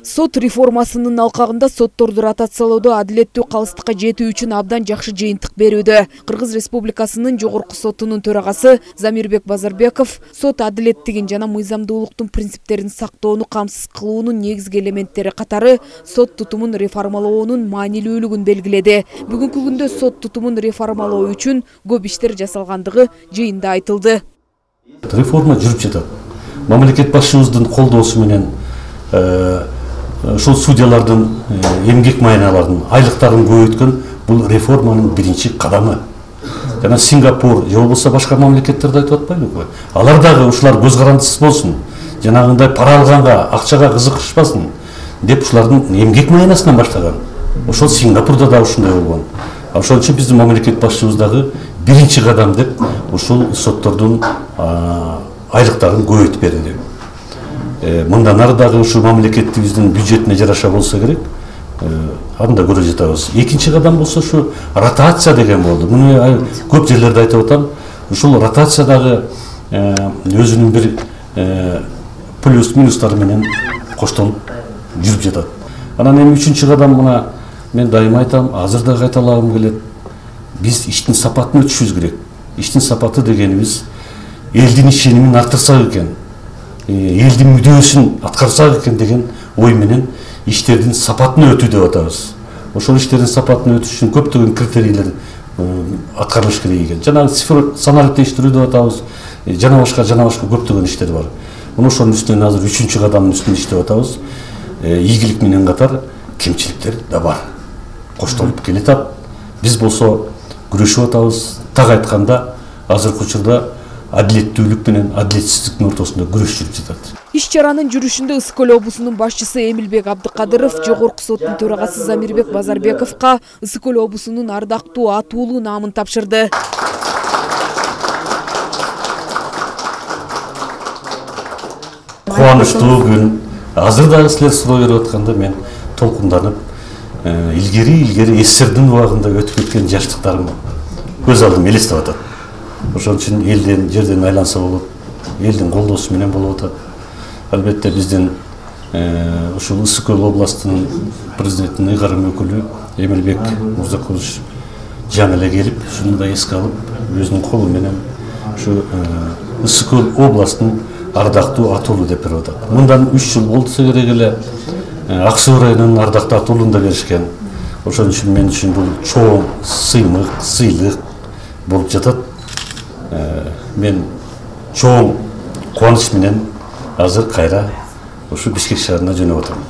Сот реформасынын алкагында сотторду ротациялоодо адилеттүү калыстыкка жетүү үчүн абдан жакшы жыйынтык берүүдө. Кыргыз Республикасынын жогорку сотунун төрагасы Замирбек Базарбеков сот адилеттигин жана мыйзамдуулуктун принциптерин сактоону камсыз кылуунун негизги элементтери катары сот тутумун реформалоонун маанилүүлүгүн белгиледи. Бүгүнкү күндө сот тутумун реформалоо үчүн көп иштер жасалгандыгы жыйында айтылды. Реформа жүрүп жатат. Мамлекет башчыбыздын колдоосу менен ошол судьялардын эмгек майналарын, айлыктарын көбөйткөн бул реформанын биринчи кадамы. Жана Сингапур же болбосо башка мамлекеттерде айтып атпайбызбы? Алар дагы ушулар көз карандысыз болсун. Жанагындай пара алганга, акчага кызыкышпасын деп ушулардын эмгек майнасынан баштаган. Ошол Сингапурда да ушундай болгон. Ошон үчүн биздин мамлекет башчыбыз дагы биринчи кадам деп ушул соттордун айлыктарын көбөйтүп берди. Мындан ары дагы ушу мамлекетибиздин бюджетине жараша болсо керек. Аны да көрө жатабыз. Экинчи кадам болсо ушу ротация деген болду. Муну көп жерлерде айтып атам. Ушул ротация дагы өзүнүн бир плюс минустары менен коштолуп жүрүп жатат. Анан эми үчүнчү кадам мына мен дайыма айтам, азыр да кайталагым келет. Биз иштин сапатын өтүшүбүз керек. Иштин сапаты дегенибиз элдин ишенимин артырсак экен, элдин мүдөөсүн аткарсак экен деген ой менен иштердин сапатын өтүү деп атабыз. Ошол иштердин сапатын өтүш үчүн көптөгөн критерийлер аткарылыш керек экен. Жана цифр санариптештирүү деп атабыз. Жана башка көптөгөн иштер бар. Муну ошонун үстүнөн азыр үчүнчү кадамдын үстүндө иштеп атабыз. Ийгилик менен катар кемчиликтер да бар. Коштолуп келатат. Биз болсо күрөшүп атабыз. Так айтканда азыркы учурда адилеттүүлүк менен адилетсиздиктин ортосунда күрөш жүрүп жатат. Иш чаранын жүрүшүндө Ысык Көл облусунун башчысы Эмилбек Абдыкадыров жогорку соттун төрагасы Замирбек Базарбековго Ысык Көл облусунун ардактуу атуулуу наамын тапшырды. Кубанычтуу күн. Азыр дагы силер суроо берип атканда мен толкунданып, илгери СССРдин убагында өтүп кеткен жаштыктарым көз алдыма элестеп атат. Ошон үчүн элден, жерден айланса болот, элдин колдоосу менен болуп атат. Албетте биздин ушул Ысык Көл областынын президентинин ыйгарым өкүлү Эмилбек Мырзакулович жаңы эле келип, шуну да эске алып, өзүнүн колу менен ушу Ысык Көл областынын ардактуу атуулу деп берип атат. Мындан 3 жыл болсо керек эле Ак Суу районунун ардактуу атуулун да беришкен. Ошон үчүн мен үчүн бул чоң сыйлык болуп жатат. Мен чоң кубаныч менен азыр кайра ушу Бишкек шаарына жөнөп атам.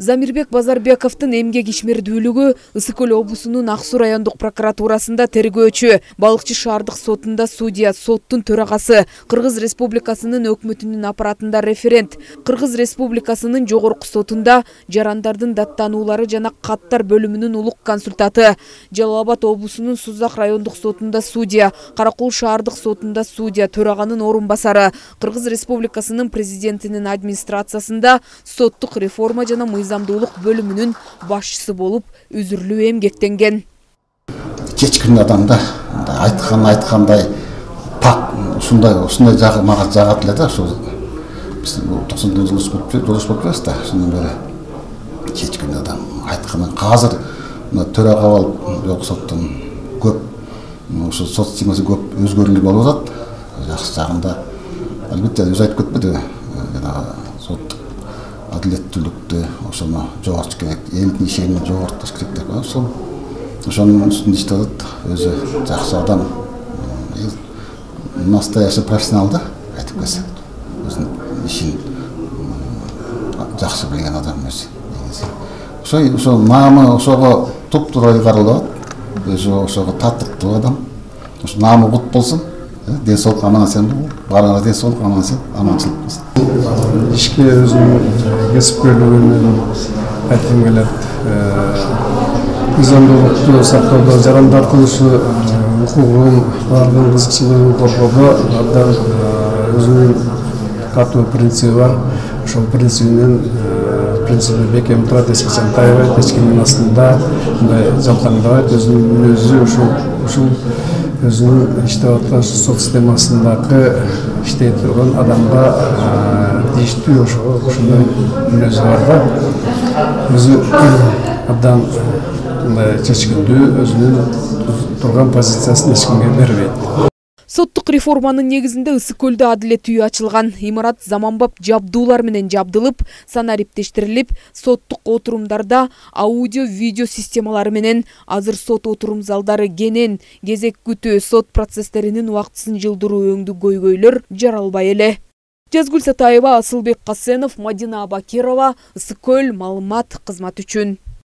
Замирбек Базарбековдун эмгек ишмердүүлүгү Ысык Көл облусунун Ак Суу райондук прокуратурасында тергөөчү, Балыкчы шаардык сотунда судья, соттун төрагасы, Кыргыз Республикасынын өкмөтүнүн аппаратында референт, Кыргыз Республикасынын жогорку сотунда жарандардын даттануулары жана каттар бөлүмүнүн улук консультаты, Жалал Абад облусунун Сузак райондук сотунда судья, Каракол шаардык сотунда судья, төраганын орун басары, Кыргыз Республикасынын президентинин администрациясында соттук реформа жана мыйзамдуулук бөлүмүнүн башчысы болуп үзүрлүү эмгектенген. Кечкин адамда айткандай пак ушундай мага жагат эле да, ошо биз 90 жолдош болуп жатабыз да, ошондон бери кечкин адам айтканы азыр төрага болуп жок соттун көп ошо сот системасы көп өзгөрүүлөр болуп атат. Жакшы жагында албетте өзү айтып кетпеди, жанагы соттук адилеттүүлүктү ошону жоготуш керек, элдин ишенимин жоготуш керек деп ошонун үстүндө иштеп атат. Өзү жакшы адам, настоящий профессионал да, айтып келсе. Өзүнүн ишин жакшы билген адам өзү. Ошо наамы ошого туп-туура ыйгарылып атат. Өзү ошого татыктуу адам. Ошо наамы кут болсун. Ден соолук аман есен болсун. Баарыңар ден соолук аман есен, аманчылык болсун. Ишке өзүнүн кесипкерлигинен айткым келет. Мыйзамдуулукту сактоодо, жарандардын укугун, алардын кызыкчылыгын коргоодо абдан өзүнүн катуу принциби бар. Ошол принциби бекем турат, эч качан тайбайт, эч кимдин астында мындай жалкаңдабайт. Өзүнүн мүнөзү ушул өзүнүн иштеп аткан сот системасындагы иштей турган адамга тийиштүү ошондой мүнөзү бар да. өзү абдан мындай чечкиндүү, өзүнүн турган позициясын эч кимге бербейт. Соттук реформанын негизинде Ысык көлдө адилет үйү ачылган. Имарат заманбап жабдуулар менен жабдылып, санариптештирилип, соттук отурумдарда аудио-видео системалары менен азыр сот отурум залдары кенен, кезек күтүү, сот процесстеринин убактысын жылдыруу өңдүү көйгөйлөр жаралбай эле. Жазгүл Сатаева, Асылбек Касенов, Мадина Абакирова, Ысык көл маалымат кызматы үчүн.